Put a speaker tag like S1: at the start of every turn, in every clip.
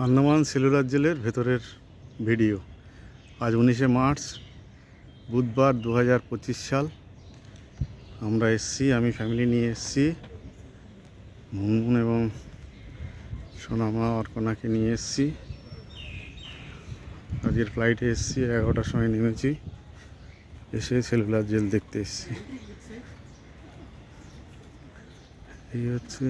S1: Andaman cellular জেলের ভেতরের video. আজ 19শে মার্চ বুধবার 2025 সাল। আমরা এসছি, আমি ফ্যামিলি নিয়ে এসছি, মুনমুন এবং সোনামা অর্কনাকে নিয়ে এসছি। আজকের ফ্লাইটে এসছি, 11টার সময় নেমেছি, এসে সেলুলার জেল দেখতে এসছি। এই হচ্ছে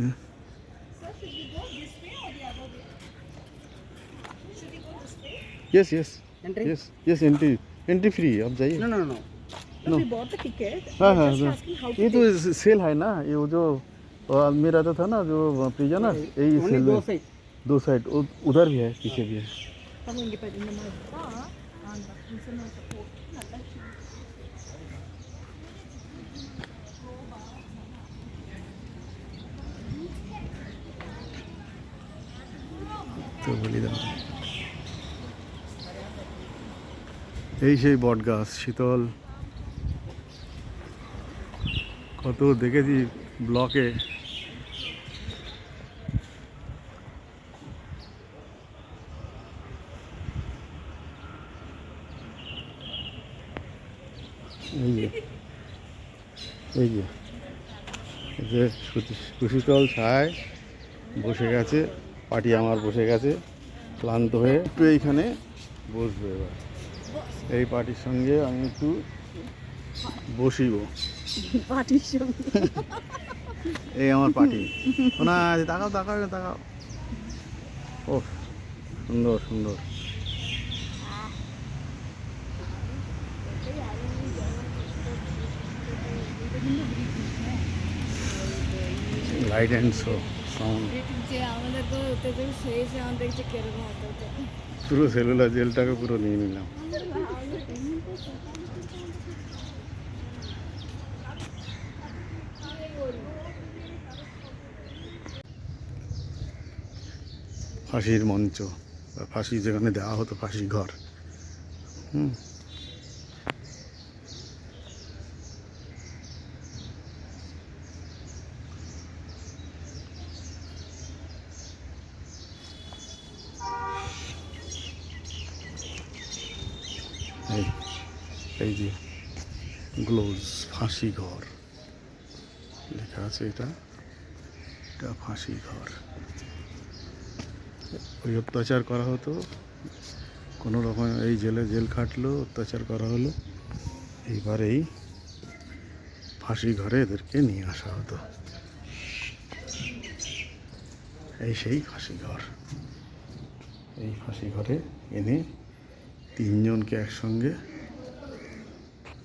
S1: yes yes
S2: Entry?
S1: Yes yes entry free. आप जाइए।
S2: No.
S1: No.
S3: We bought the ticket.
S1: हाँ हाँ
S3: Just
S1: हाँ।
S3: asking how
S1: ये
S3: to
S1: तो
S3: take.
S1: सेल है ना, ये वो जो आदमी रहता था ना, जो प्रिजनर, यही
S2: Only
S1: सेल
S2: दो
S1: में
S2: साइड.
S1: दो साइड उधर भी है, पीछे भी है।
S3: Coming in the bar and the prisoner support.
S1: তো বলি দাও, এই সেই বট গাছ, শীতল, কত দেখেছি ব্লকে। এই যে এই যে এই যে সুশীতল ছায় বসে গেছে, পার্টি আমার বসে গেছে ক্লান্ত হয়ে, একটু এইখানে বসবো এবার। এই পার্টির সঙ্গে আমি একটু বসিব।
S3: Party show.
S1: এই আমার পার্টি। না তাকাও তাকাও তাকাও, ও সুন্দর সুন্দর। লাইট অ্যান্ড শো সাউন্ড, পুরো সেলুলার জেলটাকে পুরো নিয়ে নিলাম। ফাঁসির মঞ্চ বা ফাঁসি যেখানে দেওয়া হতো, ফাঁসি ঘর। এই যে গ্লোজ ফাঁসি ঘর লেখা আছে, এটা ফাঁসি ঘর। ওই অত্যাচার করা হতো, কোনো রকম এই জেল খাটলো, অত্যাচার করা হলো, এইবার এই ফাঁসি ঘরে এদেরকে নিয়ে আসা হতো। এই সেই ফাঁসি ঘর। এই ফাঁসি ঘরে এনে 3 জনকে একসঙ্গে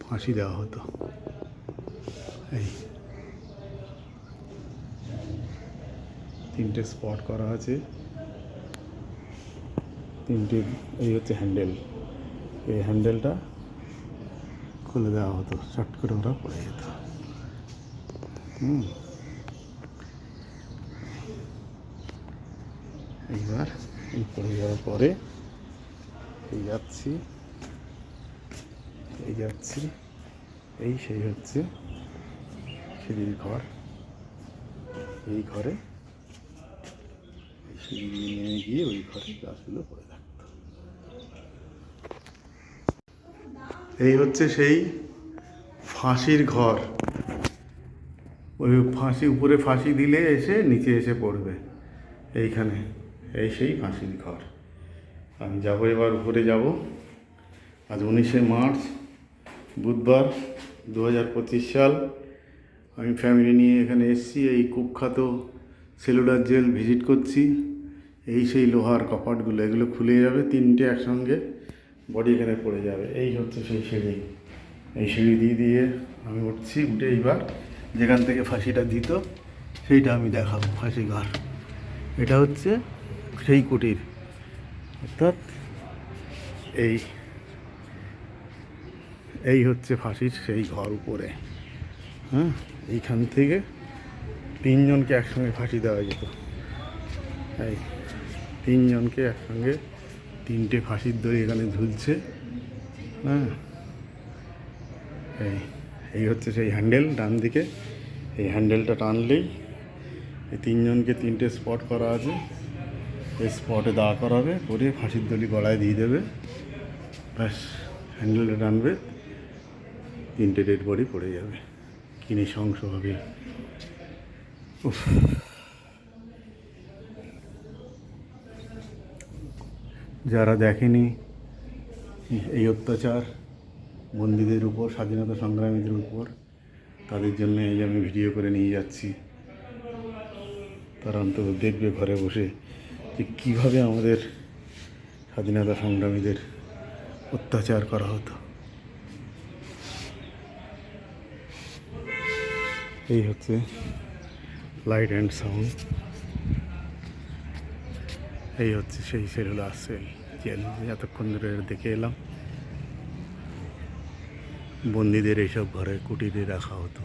S1: ফাঁসি দেওয়া হতো। এই 3টে স্পট করা আছে, 3টে। এই হচ্ছে হ্যান্ডেল, এই হ্যান্ডেলটা খুলে দেওয়া হতো, চট করে ওরা পড়ে যেত। এইবার এই পড়ে যাওয়ার পরে এই যাচ্ছি এই সেই হচ্ছে সিঁড়ির ঘর। এই ঘরে সিঁড়ি দিয়ে নেমে গিয়ে ওই ঘরে গাছগুলো পড়ে থাকতো। এই হচ্ছে সেই ফাঁসির ঘর। ওই ফাঁসি উপরে ফাঁসি দিলে এসে নিচে এসে পড়বে এইখানে। এই সেই ফাঁসির ঘর। আমি যাবো এবার, উপরে যাব। আজ 19শে মার্চ বুধবার 2025 সাল। আমি ফ্যামিলি নিয়ে এখানে এসেছি, এই কুখ্যাত সেলুলার জেল ভিজিট করছি। এই সেই লোহার কপাটগুলো, এগুলো খুলে যাবে, 3টে একসঙ্গে বডি এখানে পড়ে যাবে। এই হচ্ছে সেই সিঁড়ি, এই সিঁড়ি দিয়ে আমি উঠছি। উঠে এইবার যেখান থেকে ফাঁসিটা দিত সেইটা আমি দেখাবো, ফাঁসি ঘর। এটা হচ্ছে সেই কুটির, অর্থাৎ এই হচ্ছে ফাঁসির সেই ঘর উপরে। হ্যাঁ, এইখান থেকে 3 জনকে একসঙ্গে ফাঁসি দেওয়া যেত। এই 3 জনকে একসঙ্গে, 3টে ফাঁসির দড়ি এখানে ঝুলছে। হ্যাঁ, এই হচ্ছে সেই হ্যান্ডেল ডান দিকে। এই হ্যান্ডেলটা টানলেই এই 3 জনকে 3টে স্পট করা আছে, এই স্পটে দাঁড় করাবে, করে ফাঁসির দড়ি গলায় দিয়ে দেবে, ব্যাস হ্যান্ডেলটা টানবে, 3টে ডেড বডি পড়ে যাবে, কি নৃশংস হবে। উফ, যারা দেখেনি এই অত্যাচার বন্দীদের উপর, স্বাধীনতা সংগ্রামীদের উপর, তাদের জন্য এই আমি ভিডিও করে নিয়ে যাচ্ছি। তারা অন্তত দেখবে ঘরে বসে যে কীভাবে আমাদের স্বাধীনতা সংগ্রামীদের অত্যাচার করা হতো। এই হচ্ছে লাইট অ্যান্ড সাউন্ড, এই হচ্ছে সেই সেলুলার সেল জেল, এতক্ষণ ধরে দেখে এলাম। বন্দীদের এইসব ঘরে কুটিরে রাখা হতো।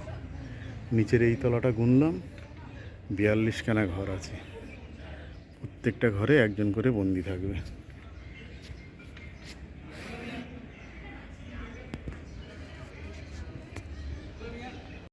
S1: নিচের এই তলাটা গুনলাম, 42খানা ঘর আছে, প্রত্যেকটা ঘরে একজন করে বন্দি থাকবে।